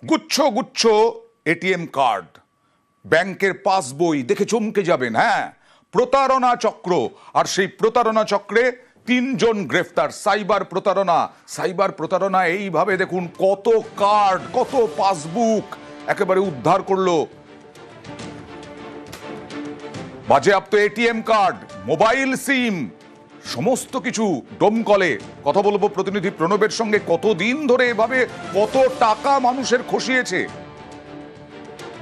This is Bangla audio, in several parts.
গুচ্ছ গুচ্ছ এটিএম কার্ড, ব্যাংকের পাসবই দেখে চমকে যাবেন। হ্যাঁ, প্রতারণা চক্র। আর সেই প্রতারণা চক্রে 3 জন গ্রেফতার। সাইবার প্রতারণা এইভাবে দেখুন, কত কার্ড, কত পাসবুক একেবারে উদ্ধার করলো। বাজেয়াপ্ত এটিএম কার্ড, মোবাইল সিম, সমস্ত কিছু ডোমকলে। কথা বলবো প্রতিনিধি প্রণবের সঙ্গে, কতদিন ধরে এভাবে কত টাকা মানুষের খসিয়েছে।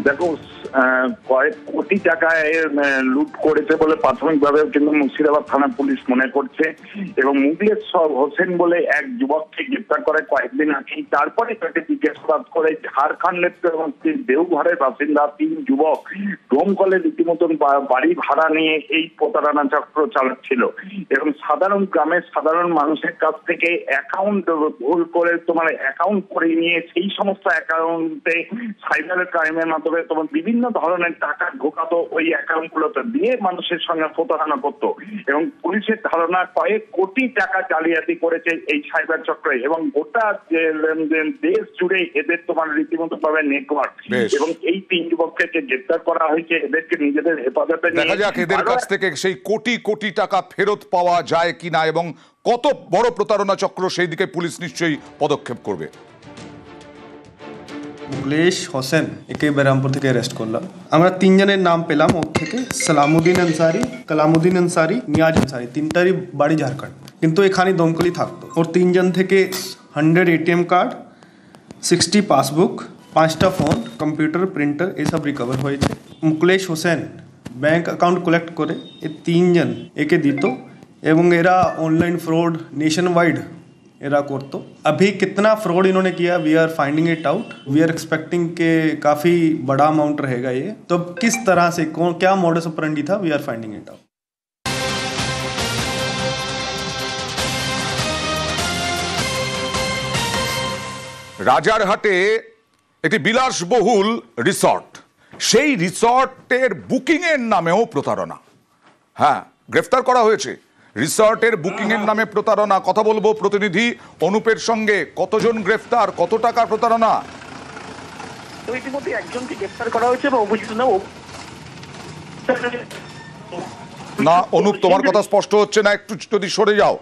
দেখো, কয়েক কোটি টাকায় লুট করেছে বলে প্রাথমিকভাবে কিন্তু মুর্শিদাবাদ থানা পুলিশ মনে করছে, এবং মুগলেশ হোসেন বলে এক যুবককে গ্রেপ্তার করে কয়েকদিন আগে। তারপরে তাকে জিজ্ঞাসাবাদ করে ঝাড়খণ্ড এবং দেওঘরের বাসিন্দা 3 যুবক ডোমকলে রীতিমতন বাড়ি ভাড়া নিয়ে এই প্রতারণা চক্র চালাচ্ছিল, এবং সাধারণ গ্রামের সাধারণ মানুষের কাছ থেকে অ্যাকাউন্ট ভুল করে অ্যাকাউন্ট করে নিয়ে সেই সমস্ত অ্যাকাউন্টে সাইবার ক্রাইমের মাধ্যমে বিভিন্ন ধরনের টাকা ঢোকাতো, ওই অ্যাকাউন্ট গুলোতে দিয়ে মানুষের সঙ্গে প্রতারণা করতো। এবং পুলিশের ধারণা কয়েক কোটি টাকা জালিয়াতি করেছে এই সাইবার চক্রে, এবং গোটা দেশ জুড়ে এদের রীতিমতো ভাবে নেটওয়ার্ক। এবং এই 3 যুবককে গ্রেপ্তার করা হয়েছে, এদেরকে নিজেদের হেফাজতে নিয়ে দেখা যাক এদের কাছ থেকে সেই কোটি কোটি টাকা ফেরত পাওয়া যায় কিনা, এবং কত বড় প্রতারণা চক্র সেই দিকে পুলিশ নিশ্চয়ই পদক্ষেপ করবে। মুগলেশ হোসেন একে বেরামপুর থেকে অ্যারেস্ট করলাম। আমরা 3 জনের নাম পেলাম ওর থেকে, সালামুদ্দিন আনসারি, কালামুদ্দিন আনসারি, নিয়াজ আনসারি। 3টারই বাড়ি ঝাড়খণ্ড, কিন্তু এখানে দমকলি থাকতো। ওর 3 জন থেকে 100 এটিএম কার্ড, 60 পাসবুক, 5টা ফোন, কম্পিউটার, প্রিন্টার এসব রিকভার হয়েছে। Muglesh Hossain bank account collect করে এই 3 জন একে দিত, এবং এরা ऑनलाइन फ्रॉड नेशन वाइड एरा करतो। अभी कितना फ्रॉड इन्होंने किया, we are finding it out. We are expecting के काफ़ी बड़ा अमाउंट रहेगा ये। तो किस तरह से क्या मॉडस ऑपरेंडी था, we are finding it out. রাজারহাটে একটি বিলাসবহুল রিসর্ট, সেই রিসর্টের বুকিং এর নামেও প্রতারণা। হ্যাঁ, গ্রেফতার করা হয়েছে। রিসর্টের বুকিং এর নামে প্রতারণা। কথা বলবো প্রতিনিধি অনুপের সঙ্গে। কতজন গ্রেফতার, কত টাকার প্রতারণা? তো ইতিমধ্যে একজনকে গ্রেফতার করা হয়েছে এবং অভিযুক্ত না। অনুপ, তোমার কথা স্পষ্ট হচ্ছে না, একটু যদি সরে যাও।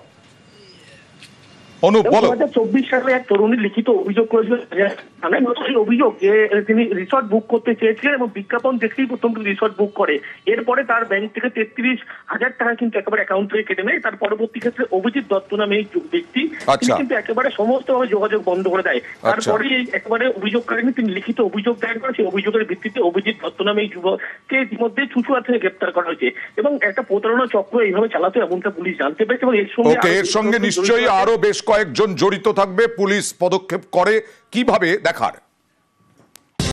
অনুপ বলো। 2024 সালে এক তরুণী লিখিত অভিযোগ করেছিল অভিযোগ যে তিনি রিসর্ট বুক করতে চেয়েছিলেন, এবং বিজ্ঞাপন দেখেই প্রথম রিসর্ট বুক করে। এরপরে তার ব্যাংক থেকে 33,000 টাকা কিন্তু একেবারে অ্যাকাউন্ট থেকে কেটে নেয়। তার পরবর্তী ক্ষেত্রে অভিজিৎ দত্ত নামে এই ব্যক্তি, তিনি কিন্তু একেবারে সমস্তভাবে যোগাযোগ বন্ধ করে দেয়। তারপরে একেবারে অভিযোগকারী তিনি লিখিত অভিযোগ দায়ের করে, সেই অভিযোগের ভিত্তিতে অভিজিৎ দত্ত নামে এই যুবককে ইতিমধ্যে চুচুড়া থেকে গ্রেপ্তার করা হয়েছে, এবং একটা প্রতারণা চক্র এইভাবে চালাতে এমনটা পুলিশ জানতে পেরেছে। এবং এর সঙ্গে নিশ্চয়ই আরো বেশ কয়েকজন জড়িত থাকবে। পুলিশ পদক্ষেপ করে কিভাবে দেখার।